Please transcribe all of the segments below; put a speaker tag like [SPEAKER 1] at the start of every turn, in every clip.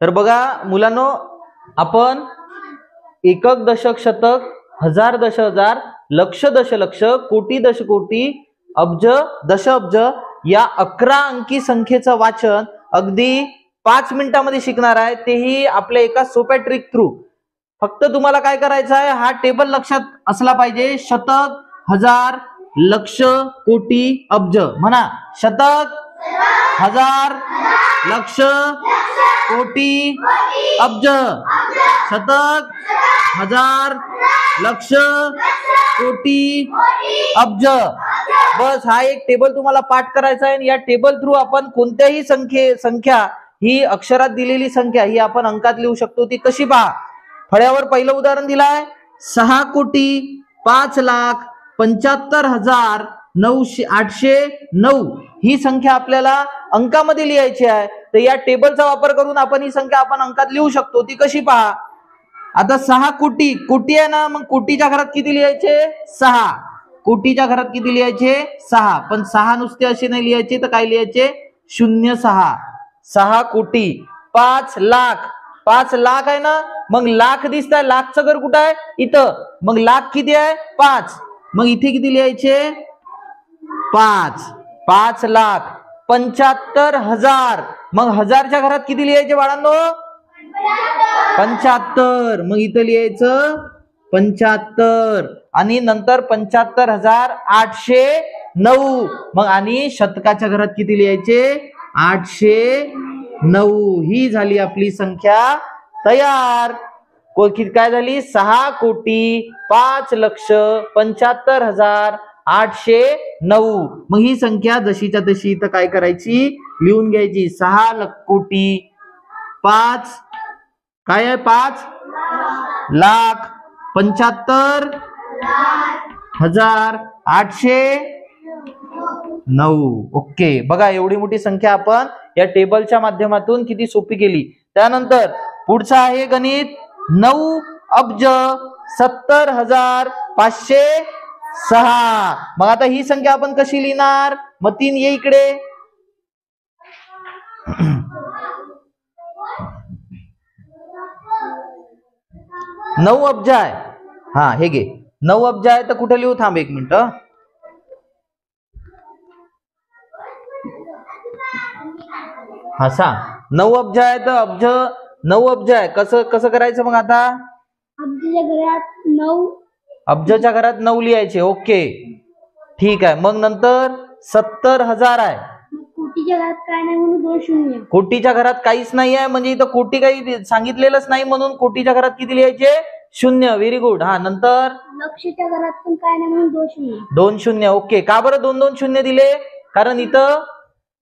[SPEAKER 1] तर बघा मुलांनो, आपण एकक दशक शतक, हजार दशहजार, लक्ष दशलक्ष, कोटी दशकोटी, अब्ज दशअब्ज या 11 अंकी संख्येचं वाचन अगदी 5 मिनिटांमध्ये शिकणार आहे, तेही आपल्या एका सोप्या ट्रिक थ्रू. फक्त तुम्हाला काय करायचं आहे, हा टेबल लक्षात असला पाहिजे. शतक, हजार, लक्ष, कोटी, अब्ज. म्हणा, शतक, हजार, लक्ष, कोटी, अब्ज. शतक, हजार, लक्ष, कोटी, अब्ज. बस हा एक टेबल तुम्हाला पाठ करायचा आहे. या टेबल थ्रू आपण कोणत्याही संख्या ही अक्षरात दिलेली संख्या ही आपण अंकात लिहू शकतो. ती कशी पहा. फळ्यावर पहिलं उदाहरण दिलाय, 6,75,75,809 ही संख्या आपल्याला अंकामध्ये लिहायची आहे. तर या टेबलचा वापर करून आपण ही संख्या आपण अंकात लिहू शकतो. ती कशी पहा. आता 6 कोटी, कोटी आहे ना, मग कोटीच्या घरात किती लिहायचे, 6. कोटीच्या घरात किती लिहायचे, 6. पण 6 नुसते असे नाही लिहायचे, तर काय लिहायचे, 0,6. 6 कोटी. 5 लाख, 5 लाख आहे ना, मग लाख दिसत आहे, लाखचं घर कुठं आहे, इथं. मग लाख किती आहे, 5. मग इथे किती लिहायचे, 5. 5 लाख. 75,000, मग हजारच्या घरात किती लिहायचे बाळांनो, 75. मग इथं लिहायचं 75. आणि नंतर 75,809. मग आणि शतकाच्या घरात किती लिहायचे, 809. ही झाली आपली संख्या तयार. काय झाली, 6,05,75,809. मग ही संख्या जशीच्या तशी इथं काय करायची, लिहून घ्यायची. 6 कोटी, 5 काय आहे, 5 लाख, 75,809. ओके. बघा एवढी मोठी संख्या आपण या टेबलच्या माध्यमातून किती सोपी केली. त्यानंतर पुढचं आहे गणित 9 अब्ज 70,506. मग आता ही संख्या आपण कशी लिहिणार. मतीन ये इकडे. 9 अब्ज आहे. हा हे घे, 9 अब्ज आहे. तर कुठे लिहू, थांब 1 मिनिट. हा सांग, 9 अब्ज आहे तर अब्ज 9 अब्ज आहे, कसं करायचं मग आता.
[SPEAKER 2] अब्जच्या घरात 9,
[SPEAKER 1] अब्जच्या घरात 9 लिहायचे. ओके ठीक आहे. मग नंतर 70,000 आहे.
[SPEAKER 2] कोटीच्या घरात काय नाही म्हणून 2 शून्य.
[SPEAKER 1] कोटीच्या घरात काहीच नाही आहे, म्हणजे इथं कोटी काही सांगितलेलंच नाही, म्हणून कोटीच्या घरात किती लिहायचे, 0. Very good. हा नंतर
[SPEAKER 2] लक्षच्या घरात पण काय नाही म्हणून 2 शून्य.
[SPEAKER 1] 2 शून्य. ओके. का बरं 2-2 शून्य दिले, कारण इथं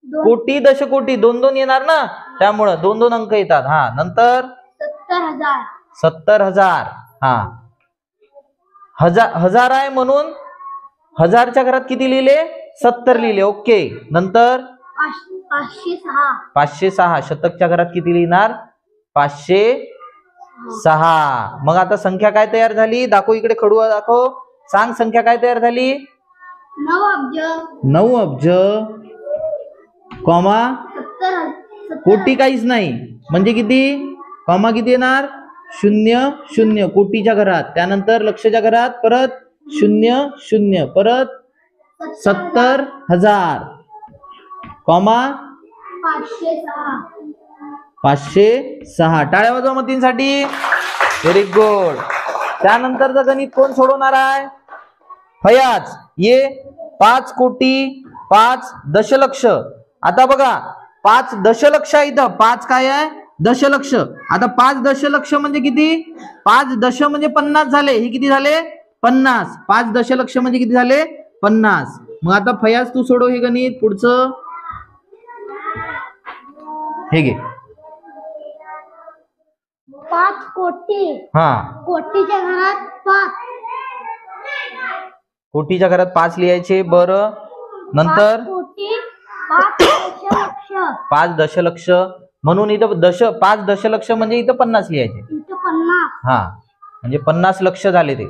[SPEAKER 1] कोटी दशकोटी 2-2 येणार ना, त्यामुळं 2-2 अंक येतात. हा नंतर
[SPEAKER 2] 70,000.
[SPEAKER 1] 70,000. हा हजार आहे म्हणून हजारच्या घरात किती लिहिले, 70 लिहिले. ओके. नंतर
[SPEAKER 2] 506.
[SPEAKER 1] 506. शतकच्या घरात किती लिहिणार, 506. मग आता संख्या काय तयार झाली, दाखव इकडे, खडू दाखव, सांग संख्या काय तयार झाली.
[SPEAKER 2] 9 अब्ज
[SPEAKER 1] 9 अब्ज कॉमा
[SPEAKER 2] 70.
[SPEAKER 1] कोटी काहीच नाही, म्हणजे किती, कॉमा किती येणार, 0 0 कोटीच्या घरात. त्यानंतर लक्षच्या घरात परत 0 0, परत 70,000 कॉमा
[SPEAKER 2] 506.
[SPEAKER 1] 506. टाळ्या वाजवा मतींसाठी. Very good. त्यानंतरचं गणित कोण सोडवणार आहे, फयाज. ये 5 कोटी 5 दशलक्ष. आता बघा 5 दशलक्ष इथं, 5 काय आहे, दशलक्ष. आता 5 दशलक्ष म्हणजे किती, 5 दश म्हणजे 50 झाले. हे किती झाले, 50. 5 दशलक्ष म्हणजे किती झाले, 50. मग आता फयाज तू सोडव हे गणित. पुढचं हे घे.
[SPEAKER 2] 5 कोटी.
[SPEAKER 1] हा
[SPEAKER 2] कोटीच्या घरात 5.
[SPEAKER 1] कोटीच्या घरात 5 लिहायचे. बरं नंतर
[SPEAKER 2] 5 कोटी 5 दशलक्ष.
[SPEAKER 1] 5 दशलक्ष म्हणून इथं 5 दशलक्ष म्हणजे इथं 50 लिहायचे.
[SPEAKER 2] इथं 50.
[SPEAKER 1] हा म्हणजे 50 लक्ष झाले ते.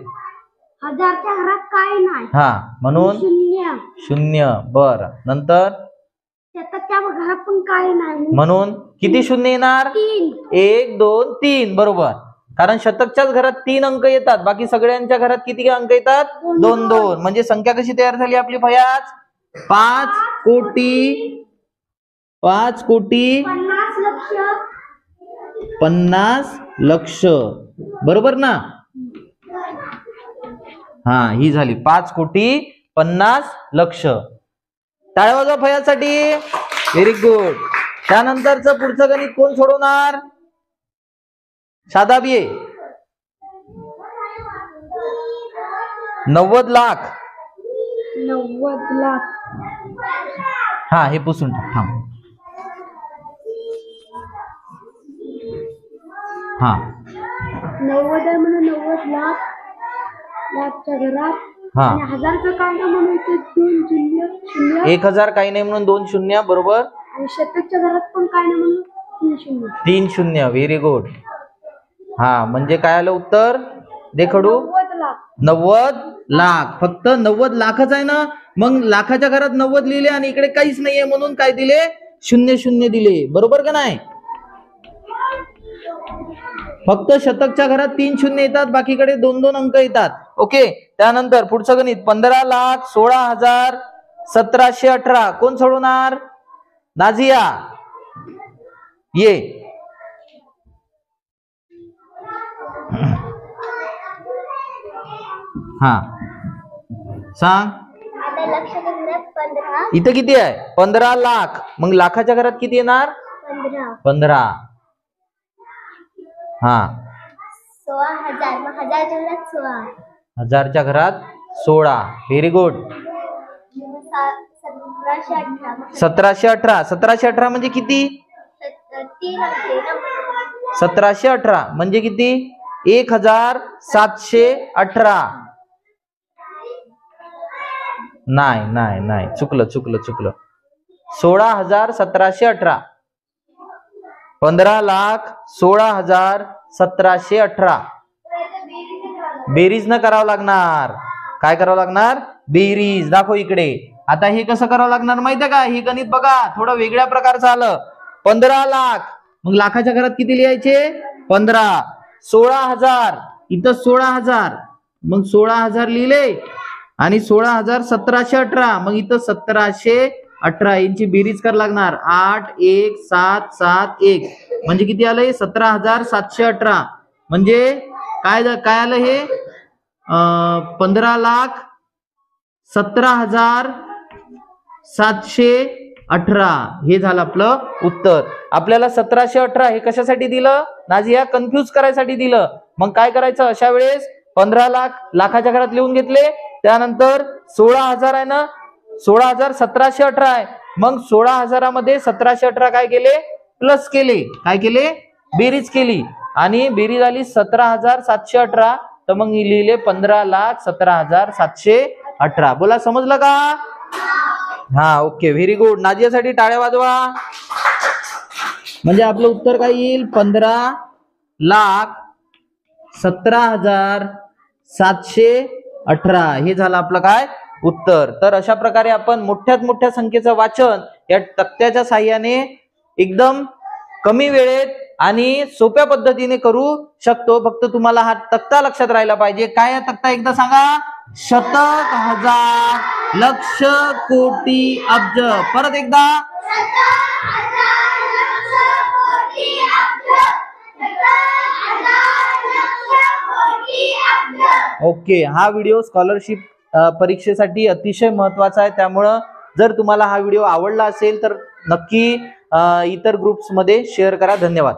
[SPEAKER 2] हजारच्या घरात काय नाही,
[SPEAKER 1] हा म्हणून
[SPEAKER 2] 0
[SPEAKER 1] 0. बर नंतर
[SPEAKER 2] शतकच्या माझ्या घरात पण काय नाही.
[SPEAKER 1] म्हणून किती शून्य येणार?
[SPEAKER 2] 3.
[SPEAKER 1] 1 2 3 बरोबर. कारण शतकच्याच घरात 3 अंक येतात, बाकी सगळ्यांच्या घरात किती अंक येतात? 2 2. म्हणजे संख्या कशी तयार झाली आपली फयाज? 5 कोटी 50 लक्ष बरोबर ना? हा, ही झाली 5 कोटी 50 लक्ष. टाळ्या वाजवा फयाजसाठी. Very good. त्यानंतरचं पुढचं गणित कोण सोडवणार? शादाब ये. 90 लाख.
[SPEAKER 2] 90 लाख.
[SPEAKER 1] हा, हे पुसून टाक. थांब. हा,
[SPEAKER 2] 90 आहे म्हणून 90 लाख. लाखच्या घरात.
[SPEAKER 1] हा,
[SPEAKER 2] आणि हजारचं काय नाही म्हणून इथे 2 शून्य.
[SPEAKER 1] 1000 काही नाही म्हणून 2 शून्य बरोबर.
[SPEAKER 2] आणि शतकच्या घरात पण काय नाही म्हणून 3 शून्य.
[SPEAKER 1] 3 शून्य. Very good. हा, म्हणजे काय आलं उत्तर? देखडू
[SPEAKER 2] 90 लाख.
[SPEAKER 1] 90 लाख. फक्त 90 लाखच आहे ना. मग लाखाच्या घरात 90 लिहिले आणि इकडे काहीच नाहीये म्हणून काय दिले? 0 0 दिले बरोबर का नाही? फक्त शतकच्या घरात 3 शून्य येतात, बाकीकडे 2 2 अंक येतात. ओके. त्यानंतर पुढचं गणित 15,16,1718 कोण सोडवणार? नाझिया ये. हा, सांग.
[SPEAKER 2] आता लक्षाच्या घरात 15.
[SPEAKER 1] इथं किती आहे? 15 लाख. मग लाखाच्या घरात किती येणार? 15. हा,
[SPEAKER 2] 16,000. मग हजारच्या घरात 16.
[SPEAKER 1] हजारच्या घरात 16. Very good.
[SPEAKER 2] 1718.
[SPEAKER 1] 1718. 1718 म्हणजे किती?
[SPEAKER 2] 3 अंक आहे ना.
[SPEAKER 1] 1718 म्हणजे किती? 1718. नाही नाही नाही, चुकलं चुकलं चुकलं. 16,1718. 15,16,1718. बेरीज न करावं लागणार. काय करावं लागणार? बेरीज. दाखव इकडे. आता हे कसं करावं लागणार माहितीये का? हे गणित बघा, थोडं वेगळ्या प्रकारचं आलं. 15 लाख. मग लाखाच्या घरात किती लिहायचे? 15. 16,000. इथं 16,000. मग 16,000 लिहिले आणि 16,1718. मग इथं 1718. यांची बेरीज करावं लागणार. 8 1 7 7 1 म्हणजे किती आलं? 17,718. म्हणजे काय आलं हे? 15,17,718 हे झालं आपलं उत्तर. आपल्याला 1718 हे कशासाठी दिलं नाझिया? कन्फ्यूज करायसाठी दिलं. मग काय करायचं अशा वेळेस? 15 लाख लाखाच्या घरात लिहून घेतले. त्यानंतर 16,000 आहे ना, 16,1718 आहे. मग 16,000 1718 काय केले? प्लस केले. काय केले? बेरीज केली. आणि बेरीज आली 17,718. तर मग लिहिले 15,17,718. बोला, समजलं का? हा, ओके. Very good. नाझियासाठी टाळ्या वाजवा. म्हणजे आपलं उत्तर काय येईल? 15,17,718 हे झालं आपलं काय? उत्तर. तर अशा प्रकारे आपण मोठ्यात मोठ्या संख्येचं वाचन या तक्त्याच्या साहाय्याने एकदम कमी वेळेत आणि सोप्या पद्धतीने करू शकतो. फक्त तुम्हाला हा तक्ता लक्षात राहिला पाहिजे. काय आहे तक्ता? एकदा सांगा. शतक, हजार, लक्ष, कोटी, अब्ज. परत एकदा. ओके. हा व्हिडिओ स्कॉलरशिप परीक्षेसाठी अतिशय महत्वाचा आहे. त्यामुळं जर तुम्हाला हा व्हिडिओ आवडला असेल तर नक्की इतर ग्रुप्स मध्ये शेअर करा. धन्यवाद.